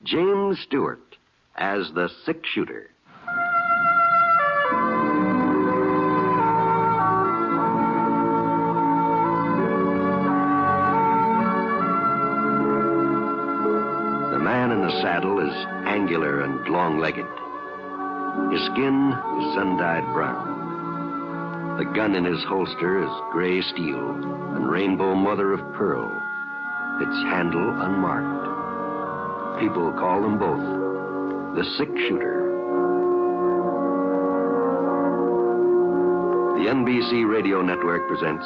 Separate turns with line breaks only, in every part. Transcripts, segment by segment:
James Stewart as the six-shooter. The man in the saddle is angular and long-legged. His skin is sun-dyed brown. The gun in his holster is gray steel and rainbow mother of pearl, its handle unmarked. People call them both the six-shooter. The NBC Radio Network presents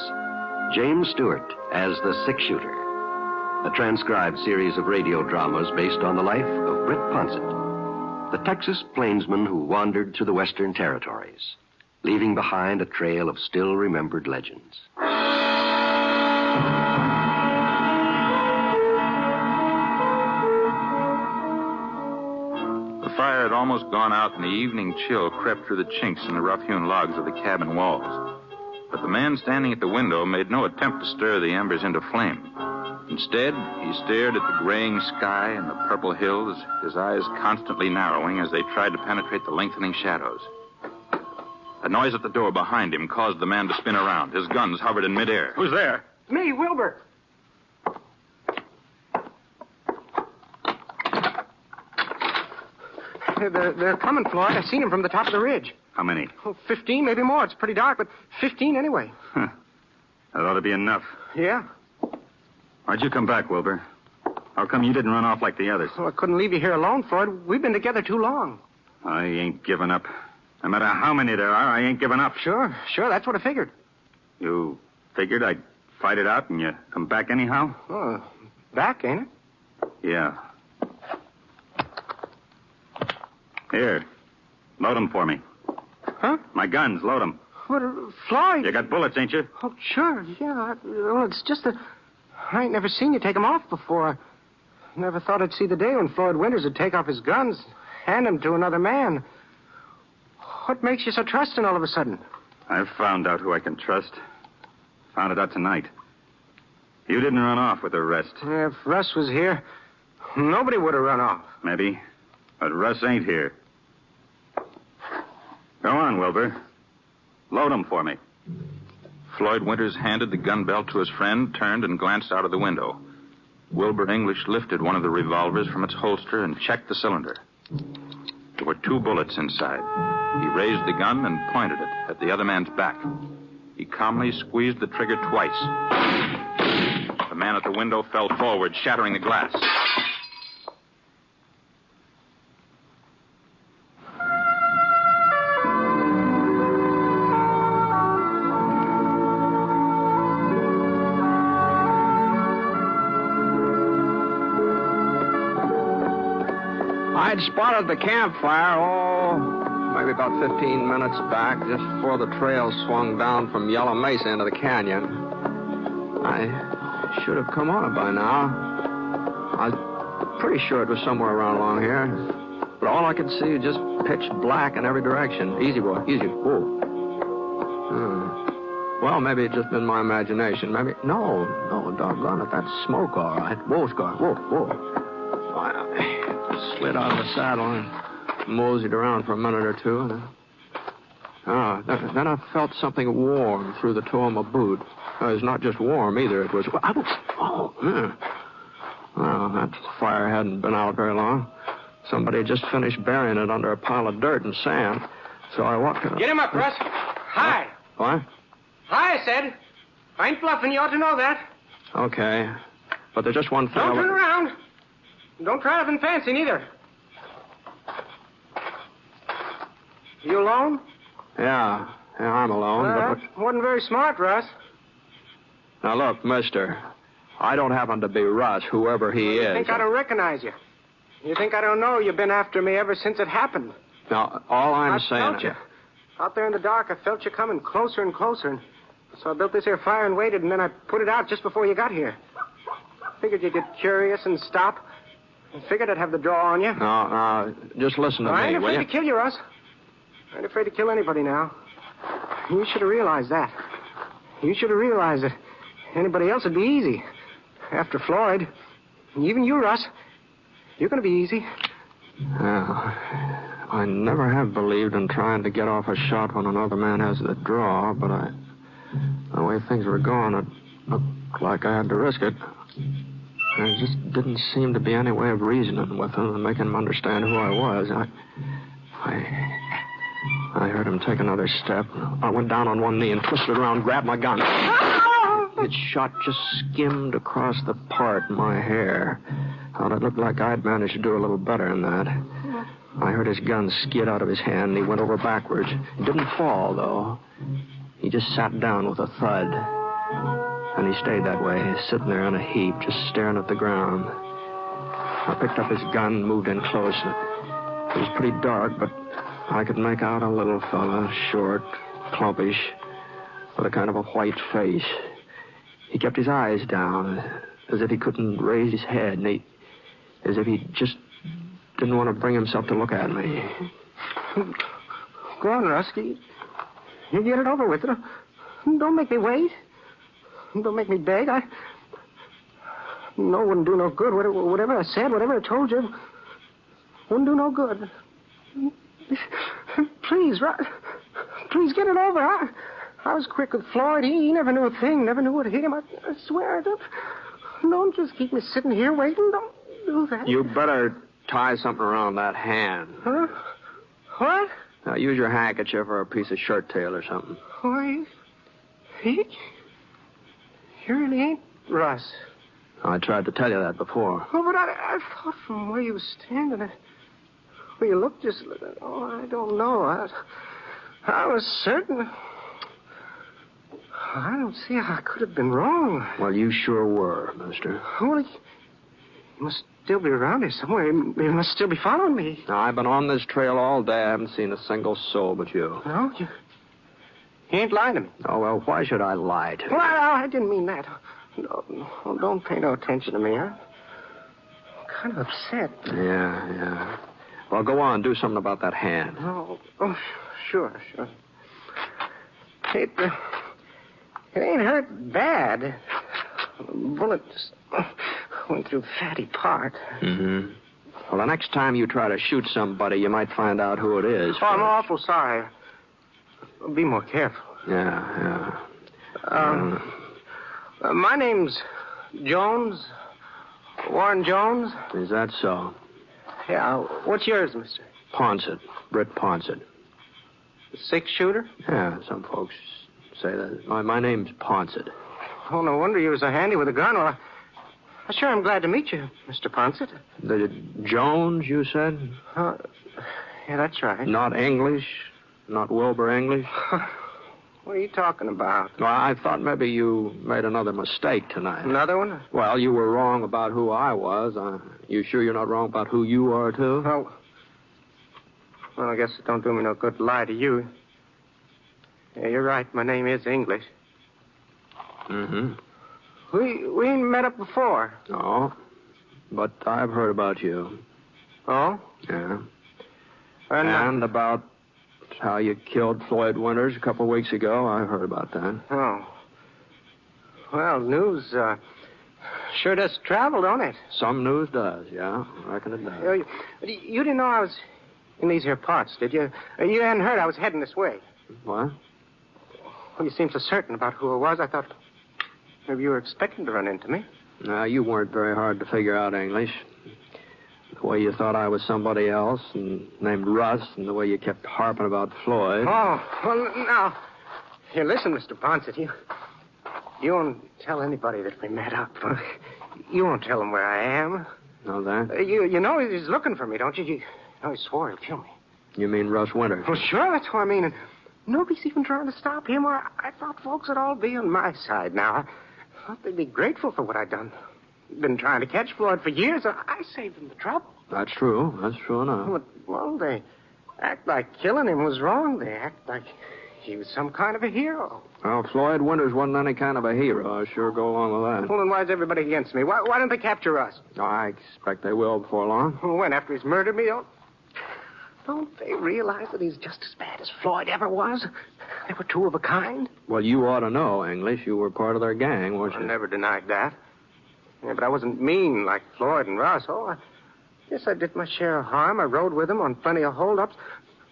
James Stewart as the six-shooter, a transcribed series of radio dramas based on the life of Britt Ponset, the Texas plainsman who wandered through the Western Territories, leaving behind a trail of still-remembered legends.
The fire had almost gone out, and the evening chill crept through the chinks in the rough-hewn logs of the cabin walls. But the man standing at the window made no attempt to stir the embers into flame. Instead, he stared at the graying sky and the purple hills, his eyes constantly narrowing as they tried to penetrate the lengthening shadows. A noise at the door behind him caused the man to spin around. His guns hovered in midair.
Who's there?
Me, Wilbur. They're coming, Floyd. I've seen them from the top of the ridge.
How many?
Oh, 15, maybe more. It's pretty dark, but 15 anyway.
Huh. That ought to be enough.
Yeah?
Why'd you come back, Wilbur? How come you didn't run off like the others?
Oh, I couldn't leave you here alone, Floyd. We've been together too long.
I ain't giving up. No matter how many there are, I ain't giving up.
Sure. That's what I figured.
You figured I'd fight it out and you come back anyhow?
Oh, back, ain't it?
Yeah. Here. Load 'em for me.
Huh?
My guns, load 'em.
What, Floyd?
You got bullets, ain't you?
Oh, sure, yeah. Well, it's just that I ain't never seen you take 'em off before. Never thought I'd see the day when Floyd Winters would take off his guns, hand 'em to another man. What makes you so trusting all of a sudden?
I've found out who I can trust. Found it out tonight. You didn't run off with the rest.
If Russ was here, nobody would have run off.
Maybe. But Russ ain't here. Go on, Wilbur. Load 'em for me.
Floyd Winters handed the gun belt to his friend, turned, and glanced out of the window. Wilbur English lifted one of the revolvers from its holster and checked the cylinder. There were 2 bullets inside. He raised the gun and pointed it at the other man's back. He calmly squeezed the trigger twice. The man at the window fell forward, shattering the glass.
I'd spotted the campfire, maybe about 15 minutes back, just before the trail swung down from Yellow Mesa into the canyon. I should have come on it by now. I was pretty sure it was somewhere around along here. But all I could see was just pitch black in every direction. Easy, boy, easy. Whoa. Well, maybe it's just been my imagination. Maybe... No, doggone it. That's smoke, all right. Whoa, Scar. Whoa. I slid out of the saddle and moseyed around for a minute or two. And then I felt something warm through the toe of my boot. It was not just warm, either. It was... Well, that fire hadn't been out very long. Somebody had just finished burying it under a pile of dirt and sand. So I walked...
Get him up, Russ. Hi.
What?
Hi, I said. I ain't bluffing. You ought to know that.
Okay. But there's just one thing...
Don't turn around. Don't try nothing fancy, neither. You alone?
Yeah, I'm alone.
That wasn't very smart, Russ.
Now, look, mister, I don't happen to be Russ, whoever he is.
You think I don't recognize you? You think I don't know you've been after me ever since it happened?
Now, all I'm saying...
I felt you. Out there in the dark, I felt you coming closer and closer. And so I built this here fire and waited, and then I put it out just before you got here. Figured you'd get curious and stop. I figured I'd have the draw on you.
No, just listen to me,
I ain't afraid to kill you, Russ. I ain't afraid to kill anybody now. You should have realized that. You should have realized that anybody else would be easy. After Floyd, even you, Russ, You're going to be easy.
Yeah. I never have believed in trying to get off a shot when another man has the draw, but the way things were going, it looked like I had to risk it. There just didn't seem to be any way of reasoning with him and making him understand who I was. I heard him take another step. I went down on one knee and twisted around, grabbed my gun. Its shot just skimmed across the part in my hair. Thought it looked like I'd managed to do a little better than that. I heard his gun skid out of his hand, and he went over backwards. He didn't fall, though. He just sat down with a thud. And he stayed that way, sitting there in a heap, just staring at the ground. I picked up his gun and moved in close. It was pretty dark, but I could make out a little fella, short, clumpish, with a kind of a white face. He kept his eyes down, as if he couldn't raise his head, and as if he just didn't want to bring himself to look at me.
Go on, Rusty. You get it over with. Don't make me wait. Don't make me beg. No, wouldn't do no good. Whatever I said, whatever I told you, wouldn't do no good. Please, please get it over. I was quick with Floyd. He never knew a thing, never knew what hit him. I swear. Don't just keep me sitting here waiting. Don't do that.
You better tie something around that hand.
Huh? What?
Now, use your handkerchief or a piece of shirt tail or something.
Why, you really ain't Russ.
I tried to tell you that before.
Oh, but I thought from where you were standing, where you looked just... Oh, I don't know. I was certain... I don't see how I could have been wrong.
Well, you sure were, mister.
Well, he must still be around here somewhere. He must still be following me.
Now, I've been on this trail all day. I haven't seen a single soul but you.
No? You ain't lying to me.
Oh, well, why should I lie to you?
Well, I didn't mean that. No, don't pay no attention to me. I'm kind of upset.
Yeah. Well, go on. Do something about that hand.
Oh, sure. It ain't hurt bad. The bullet just went through the fatty part.
Mm-hmm. Well, the next time you try to shoot somebody, you might find out who it is.
Oh, I'm awful sorry. Be more careful.
Yeah.
My name's Jones. Warren Jones.
Is that so?
Yeah. What's yours, mister?
Ponset. Britt Ponset.
The six-shooter?
Yeah, some folks say that. My name's Ponset.
Oh, no wonder you were so handy with a gun. Well, I sure am glad to meet you, Mr. Ponset.
The Jones, you said?
Yeah, that's right.
Not English? Not Wilbur English?
What are you talking about?
Well, I thought maybe you made another mistake tonight.
Another one?
Well, you were wrong about who I was. You sure you're not wrong about who you are, too?
Well, I guess it don't do me no good to lie to you. Yeah, you're right. My name is English.
Mm-hmm.
We ain't met up before.
No, but I've heard about you.
Oh?
Yeah. And about how you killed Floyd Winters a couple of weeks ago. I heard about that.
Oh. Well, news sure does travel, don't it?
Some news does, yeah. I reckon it does.
You didn't know I was in these here parts, did you? You hadn't heard I was heading this way.
What?
Well, you seemed so certain about who I was, I thought maybe you were expecting to run into me.
No, you weren't very hard to figure out, English. The way you thought I was somebody else and named Russ, and the way you kept harping about Floyd.
Oh, well, now, here, listen, Mr. Ponset, you won't tell anybody that we met up. You won't tell them where I am.
Know that?
You know he's looking for me, don't you? You know he swore he'll kill me.
You mean Russ Winters?
Well, sure, that's what I mean. And nobody's even trying to stop him. I thought folks would all be on my side now. I thought they'd be grateful for what I'd done. Been trying to catch Floyd for years. I saved them the trouble.
That's true. That's true enough.
Well, they act like killing him was wrong. They act like he was some kind of a hero.
Well, Floyd Winters wasn't any kind of a hero. I sure go along with that.
Well, then why's everybody against me? Why don't they capture us?
I expect they will before long.
Well, when? After he's murdered me? Don't they realize that he's just as bad as Floyd ever was? They were two of a kind.
Well, you ought to know, English. You were part of their gang, weren't you?
I never denied that. Yeah, but I wasn't mean like Floyd and Russ. Oh, Yes, I did my share of harm. I rode with them on plenty of holdups,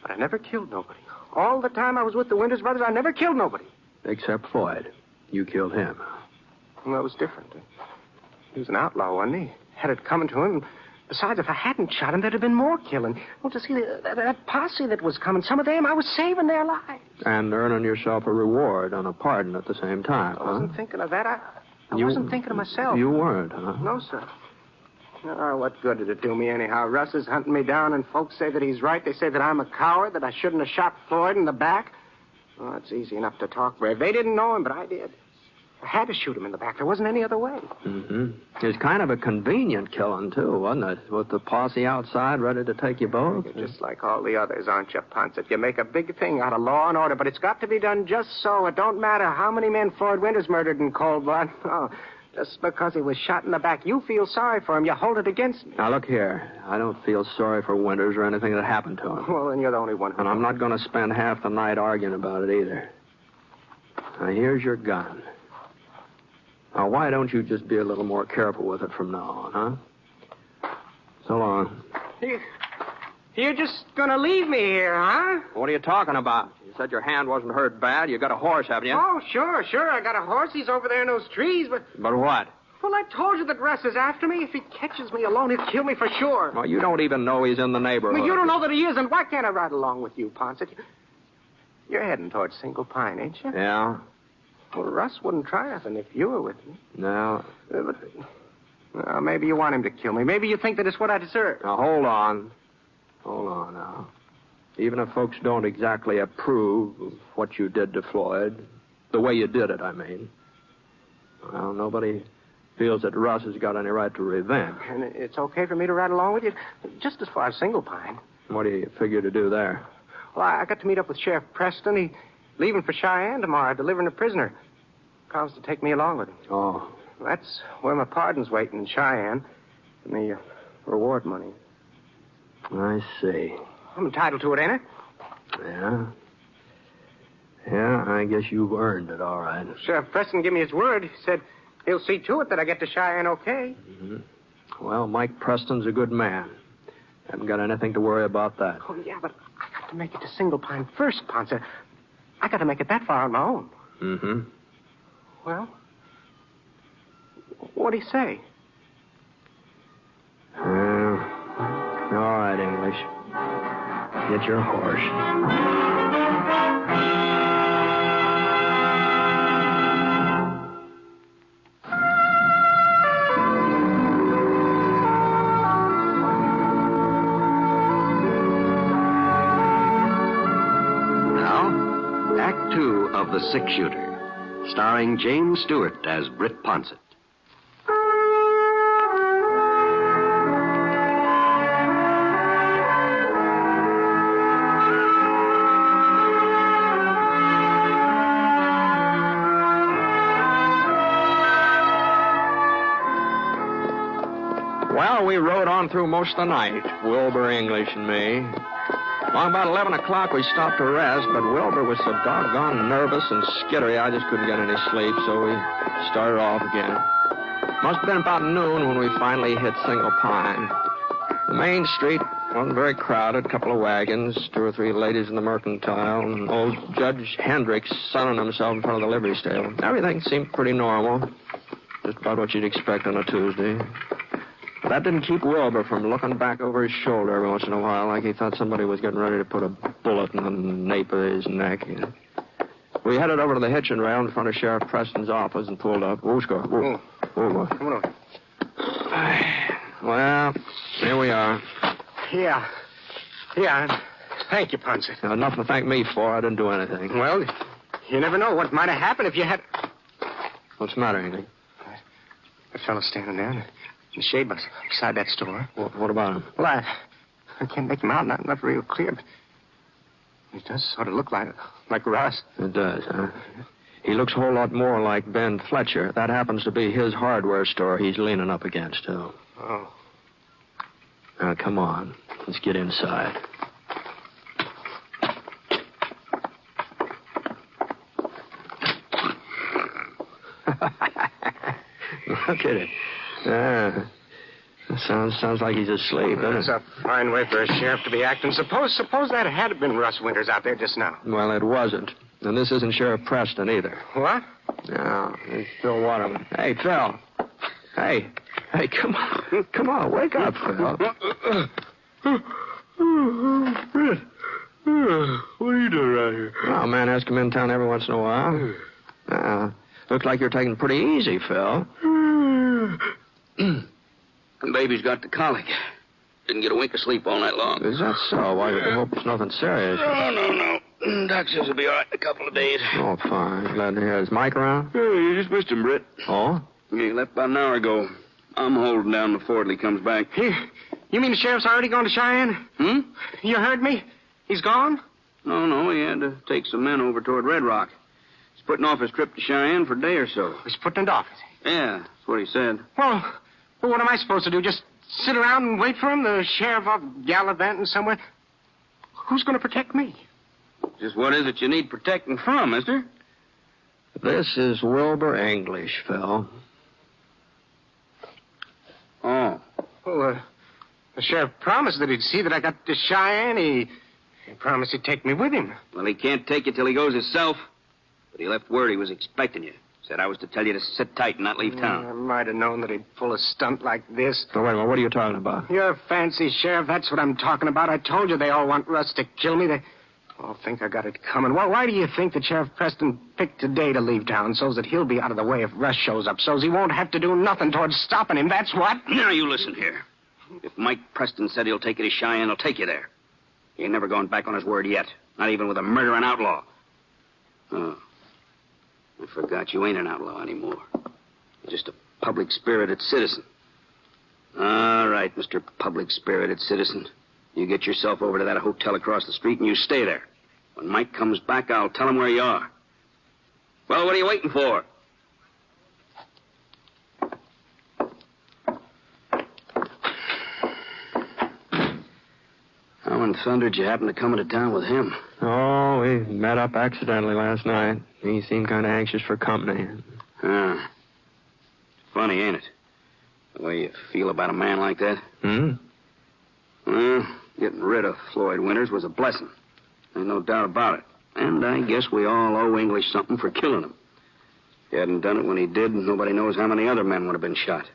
but I never killed nobody. All the time I was with the Winters brothers, I never killed nobody.
Except Floyd. You killed him.
Well, that was different. He was an outlaw, wasn't he? Had it coming to him. Besides, if I hadn't shot him, there'd have been more killing. Well, to see that posse that was coming, some of them, I was saving their lives.
And earning yourself a reward and a pardon at the same time,
I wasn't thinking of that. I wasn't thinking of myself.
You weren't, huh?
No, sir. Oh, what good did it do me anyhow? Russ is hunting me down, and folks say that he's right. They say that I'm a coward, that I shouldn't have shot Floyd in the back. Oh, it's easy enough to talk brave. They didn't know him, but I did. I had to shoot him in the back. There wasn't any other way.
Mm-hmm. It was kind of a convenient killing, too, wasn't it? With the posse outside ready to take you both.
You're just like all the others, aren't you, Ponset? You make a big thing out of law and order, but it's got to be done just so. It don't matter how many men Floyd Winters murdered in cold blood. Oh, just because he was shot in the back, you feel sorry for him. You hold it against me.
Now, look here. I don't feel sorry for Winters or anything that happened to him.
Well, then you're the only one who...
And I'm not going to spend half the night arguing about it either. Now, here's your gun. Now, why don't you just be a little more careful with it from now on, huh? So long.
You're just going to leave me here, huh?
What are you talking about? You said your hand wasn't hurt bad. You got a horse, haven't you?
Oh, sure. I got a horse. He's over there in those trees, but...
But what?
Well, I told you that Russ is after me. If he catches me alone, he'll kill me for sure.
Well, you don't even know he's in the neighborhood.
Well, you don't know that he is, and why can't I ride along with you, Ponset? You're heading towards Single Pine, ain't you?
Yeah.
Well, Russ wouldn't try nothing if you were with me.
No.
But maybe you want him to kill me. Maybe you think that it's what I deserve.
Now, hold on. Hold on now. Even if folks don't exactly approve of what you did to Floyd, the way you did it, I mean, well, nobody feels that Russ has got any right to revenge.
And it's okay for me to ride along with you? Just as far as Single Pine.
What do you figure to do there?
Well, I got to meet up with Sheriff Preston. He's leaving for Cheyenne tomorrow, delivering a prisoner. Promised to take me along with him.
Oh.
That's where my pardon's waiting in Cheyenne. And the reward money.
I see.
I'm entitled to it, ain't I?
Yeah. Yeah, I guess you've earned it, all right.
Sheriff Preston gave me his word. He said he'll see to it that I get to Cheyenne okay.
Mm-hmm. Well, Mike Preston's a good man. Haven't got anything to worry about that.
Oh, yeah, but I got to make it to Single Pine first, Ponset. I got to make it that far on my own.
Mm-hmm.
Well, what'd he say?
All right, English. Get your horse.
Now, Act 2 of The Six Shooter, starring James Stewart as Britt Ponset.
Well, we rode on through most of the night, Wilbur, English, and me. Along about 11 o'clock, we stopped to rest, but Wilbur was so doggone nervous and skittery, I just couldn't get any sleep, so we started off again. Must have been about noon when we finally hit Single Pine. The main street wasn't very crowded, a couple of wagons, 2 or 3 ladies in the mercantile, and old Judge Hendricks sunning himself in front of the livery stable. Everything seemed pretty normal, just about what you'd expect on a Tuesday. But that didn't keep Wilbur from looking back over his shoulder every once in a while like he thought somebody was getting ready to put a bullet in the nape of his neck. We headed over to the hitching rail in front of Sheriff Preston's office and pulled up. Whoa, Scott. Whoa. Whoa.
Come on over.
Well, here we are.
Yeah. Thank you, Ponset.
Now, nothing to thank me for. I didn't do anything.
Well, you never know what might have happened if you had...
What's the matter, anything?
That fellow standing there in the shade beside that store.
What about him?
Well, I can't make him out. Not real clear, but he does sort of look like Russ.
It does, huh? He looks a whole lot more like Ben Fletcher. That happens to be his hardware store he's leaning up against, too.
Oh.
Now, come on. Let's get inside. Look at it. Sounds like he's asleep, doesn't
That's
it?
a fine way for a sheriff to be acting. Suppose that had been Russ Winters out there just now.
Well, it wasn't. And this isn't Sheriff Preston either.
What?
No, it's Phil Waterman. Hey, Phil. Hey, come on. Come on, wake up, Phil.
Britt, what are you doing around here?
Well, man has come in town every once in a while. Looks like you're taking it pretty easy, Phil.
The baby's got the colic. Didn't get a wink of sleep all night long.
Is that so? Why, I hope it's nothing serious.
Oh, no. Doc says he'll be all right in a couple of days.
Oh, fine. Glad to hear. Is Mike around?
Yeah, you just missed him, Britt.
Oh?
Yeah, he left about an hour ago. I'm holding down before he comes back.
You mean the sheriff's already gone to Cheyenne? You heard me? He's gone?
No, he had to take some men over toward Red Rock. He's putting off his trip to Cheyenne for a day or so.
He's putting it off.
Yeah, that's what he said.
Well, what am I supposed to do? Just sit around and wait for him? The sheriff off gallivanting somewhere? Who's going to protect me?
Just what is it you need protecting from, mister?
This is Wilbur English, Phil.
Oh.
Well, the sheriff promised that he'd see that I got to Cheyenne. He promised he'd take me with him.
Well, he can't take you till he goes himself. But he left word he was expecting you. Said I was to tell you to sit tight and not leave town.
I might have known that he'd pull a stunt like this.
Oh, wait a minute. What are you talking about?
You're fancy, Sheriff. That's what I'm talking about. I told you they all want Russ to kill me. They all think I got it coming. Well, why do you think that Sheriff Preston picked today to leave town so's that he'll be out of the way if Russ shows up, so's he won't have to do nothing towards stopping him? That's what.
Now, you listen here. If Mike Preston said he'll take you to Cheyenne, he'll take you there. He ain't never gone back on his word yet. Not even with a murdering outlaw. Oh. I forgot you ain't an outlaw anymore. You're just a public-spirited citizen. All right, Mr. Public-spirited citizen. You get yourself over to that hotel across the street and you stay there. When Mike comes back, I'll tell him where you are. Well, what are you waiting for? How in thunder did you happen to come into town with him?
Oh, we met up accidentally last night. He seemed kind of anxious for company.
Ah. Funny, ain't it? The way you feel about a man like that? Well, getting rid of Floyd Winters was a blessing. Ain't no doubt about it. And I guess we all owe English something for killing him. If he hadn't done it when he did, nobody knows how many other men would have been shot.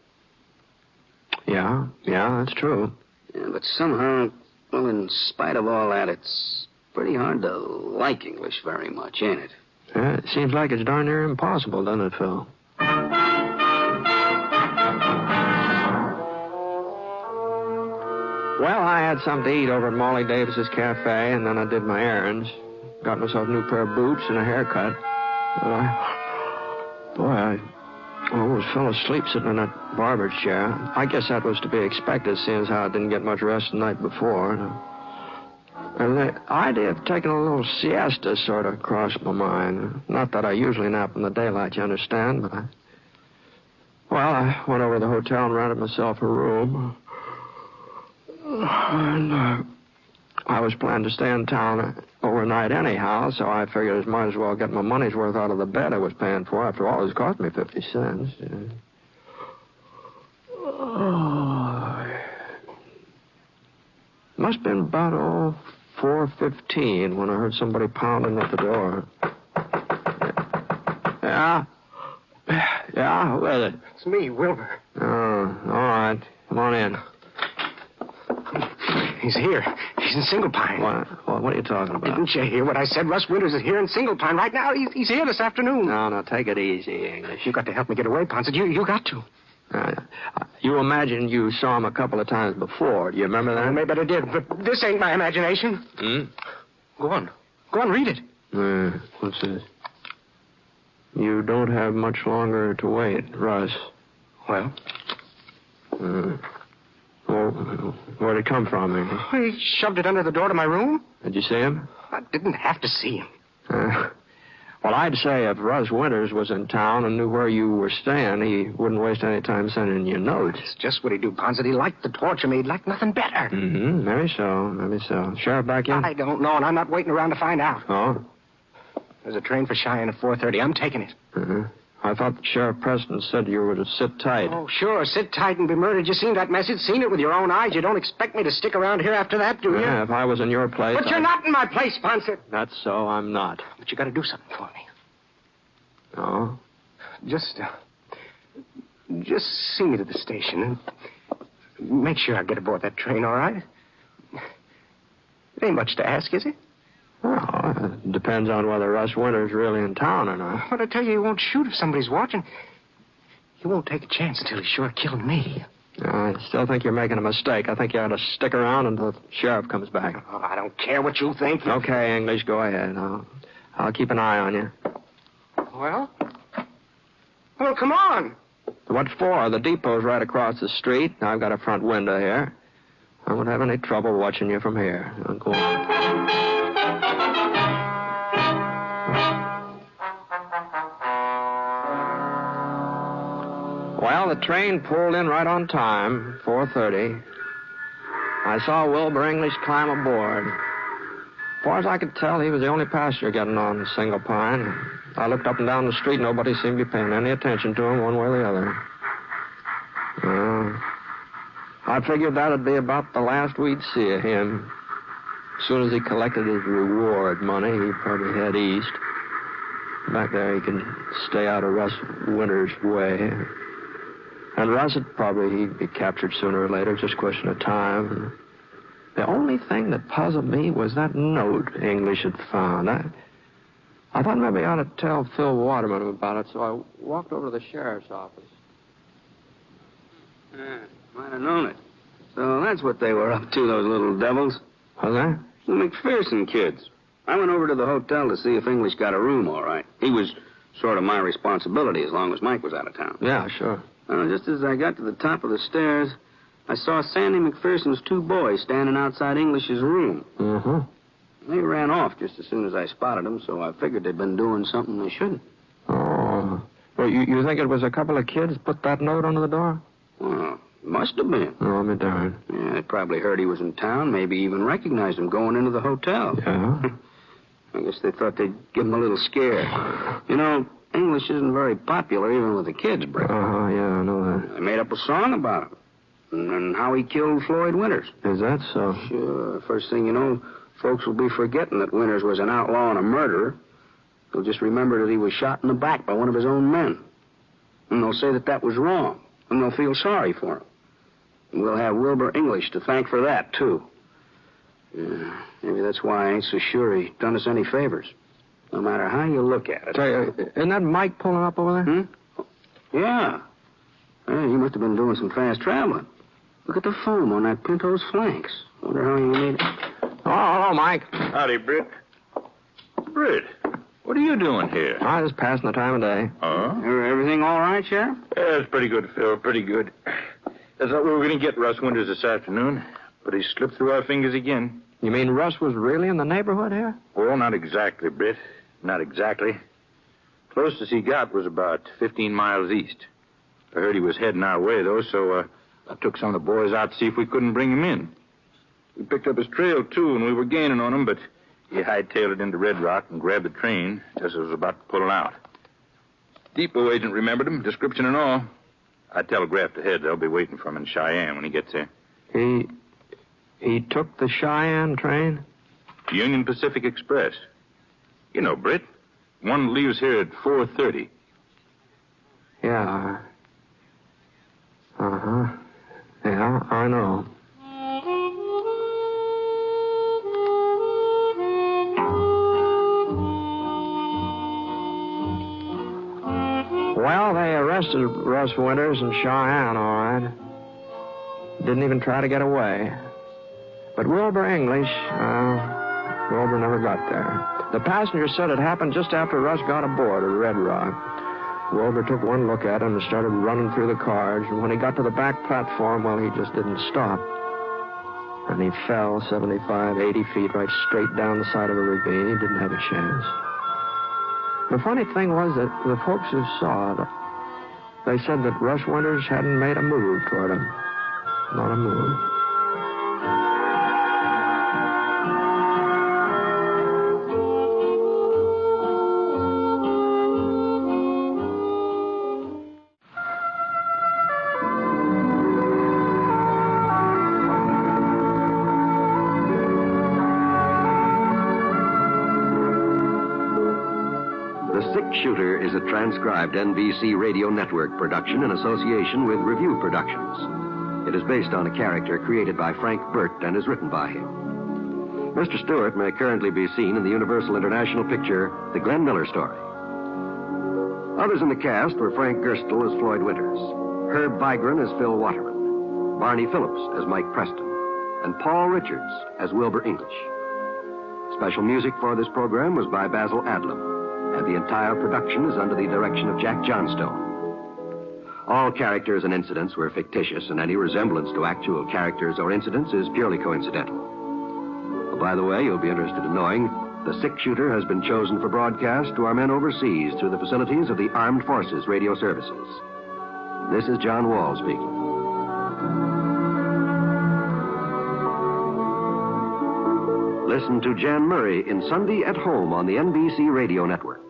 Yeah, that's true.
Yeah, but somehow, well, in spite of all that, it's pretty hard to like English very much, ain't it?
Yeah, it seems like it's darn near impossible, doesn't it, Phil? Well, I had something to eat over at Molly Davis's cafe, and then I did my errands. Got myself a new pair of boots and a haircut. And I almost fell asleep sitting in that barber's chair. I guess that was to be expected, seeing as how I didn't get much rest the night before. And the idea of taking a little siesta sort of crossed my mind. Not that I usually nap in the daylight, you understand, but I went over to the hotel and rented myself a room. And I was planning to stay in town overnight anyhow, so I figured I might as well get my money's worth out of the bed I was paying for. After all, it's cost me 50 cents. Must have been about 4:15 when I heard somebody pounding at the door. Yeah, who is it?
It's me, Wilbur.
Oh, all right. Come on in.
He's here. He's in Single Pine.
What are you talking about?
Didn't you hear what I said? Russ Winters is here in Single Pine right now. He's here this afternoon.
No, take it easy, English.
You got to help me get away, Ponset. You got to.
You imagine you saw him a couple of times before. Do you remember that?
Well, maybe I did, but this ain't my imagination. Go on, read it.
What's this? You don't have much longer to wait, Russ.
Well?
Where'd it come from, English?
He shoved it under the door to my room.
Did you see him?
I didn't have to see him.
Well, I'd say if Russ Winters was in town and knew where you were staying, he wouldn't waste any time sending you notes.
It's just what he'd do, Ponset. He liked to torture me. He'd like nothing better.
Maybe so. Sheriff back in?
I don't know, and I'm not waiting around to find out.
Oh?
There's a train for Cheyenne at 4:30. I'm taking it.
I thought Sheriff Preston said you were to sit tight.
Oh, sure. Sit tight and be murdered. You seen that message? Seen it with your own eyes. You don't expect me to stick around here after that, do you?
Yeah, if I was in your place...
But you're not in my place, Ponset.
That's so, I'm not.
But you got to do something for me.
Oh?
Just see me to the station and make sure I get aboard that train, all right? It ain't much to ask, is it?
Well, it depends on whether Russ Winter's really in town or not.
But I tell you, he won't shoot if somebody's watching. He won't take a chance until he's sure killing me.
I still think you're making a mistake. I think you ought to stick around until the sheriff comes back.
Oh, I don't care what you think.
Okay, English, go ahead. I'll keep an eye on you.
Well, come on.
What for? The depot's right across the street. I've got a front window here. I won't have any trouble watching you from here. Go on. Well, the train pulled in right on time, 4:30. I saw Wilbur English climb aboard. As far as I could tell, he was the only passenger getting on Single Pine. I looked up and down the street. Nobody seemed to be paying any attention to him one way or the other. I figured that'd be about the last we'd see of him. As soon as he collected his reward money, he'd probably head east. Back there, he could stay out of Russ Winter's way. And Russ would probably he'd be captured sooner or later, just a question of time. The only thing that puzzled me was that note English had found. I thought maybe I ought to tell Phil Waterman about it, so I walked over to the sheriff's office.
Might have known it. So that's what they were up to, those little devils.
Was that?
The McPherson kids. I went over to the hotel to see if English got a room all right. He was sort of my responsibility as long as Mike was out of town.
Yeah, sure.
Well, just as I got to the top of the stairs, I saw Sandy McPherson's two boys standing outside English's room.
Mm-hmm.
They ran off just as soon as I spotted them, so I figured they'd been doing something they shouldn't.
Oh. Well, you think it was a couple of kids put that note under the door?
Well, must have been.
Oh, me darn.
Yeah, they probably heard he was in town, maybe even recognized him going into the hotel.
Yeah?
I guess they thought they'd give him a little scare. You know, English isn't very popular even with the kids, Britt.
Yeah, I know that.
They made up a song about him and how he killed Floyd Winters.
Is that so?
Sure. First thing you know, folks will be forgetting that Winters was an outlaw and a murderer. They'll just remember that he was shot in the back by one of his own men. And they'll say that that was wrong. And they'll feel sorry for him. And we'll have Wilbur English to thank for that, too. Yeah, maybe that's why I ain't so sure he done us any favors. No matter how you look at it.
Say, isn't that Mike pulling up over there?
Yeah. Hey, he must have been doing some fast traveling. Look at the foam on that Pinto's flanks. Wonder how he made it.
Oh, hello, Mike.
Howdy, Britt. Britt, what are you doing here?
I was passing the time of day.
Oh?
Everything all right, Sheriff?
Yeah, it's pretty good, Phil, pretty good. I thought we were going to get Russ Winters this afternoon, but he slipped through our fingers again.
You mean Russ was really in the neighborhood here?
Well, not exactly, Britt. Not exactly. Closest he got was about 15 miles east. I heard he was heading our way, though, so I took some of the boys out to see if we couldn't bring him in. We picked up his trail, too, and we were gaining on him, but he hightailed it into Red Rock and grabbed the train just as it was about to pull it out. Depot agent remembered him, description and all. I telegraphed ahead they'll be waiting for him in Cheyenne when he gets there.
He took the Cheyenne train?
Union Pacific Express. You know, Britt. One leaves here at 4:30.
Yeah. Uh-huh. Yeah, I know. Well, they arrested Russ Winters in Cheyenne, all right. Didn't even try to get away. But Wilbur English, Wilbur never got there. The passenger said it happened just after Russ got aboard at Red Rock. Wilbur took one look at him and started running through the cars. And when he got to the back platform, well, he just didn't stop. And he fell 75, 80 feet right straight down the side of a ravine. He didn't have a chance. The funny thing was that the folks who saw it, they said that Russ Winters hadn't made a move toward him. Not a move.
Shooter is a transcribed NBC radio network production in association with Review Productions. It is based on a character created by Frank Burt and is written by him. Mr. Stewart may currently be seen in the Universal International picture, The Glenn Miller Story. Others in the cast were Frank Gerstle as Floyd Winters, Herb Vigran as Phil Waterman, Barney Phillips as Mike Preston, and Paul Richards as Wilbur English. Special music for this program was by Basil Adlam, and the entire production is under the direction of Jack Johnstone. All characters and incidents were fictitious, and any resemblance to actual characters or incidents is purely coincidental. Oh, by the way, you'll be interested in knowing the six-shooter has been chosen for broadcast to our men overseas through the facilities of the Armed Forces Radio Services. This is John Wall speaking. Listen to Jan Murray in Sunday at Home on the NBC Radio Network.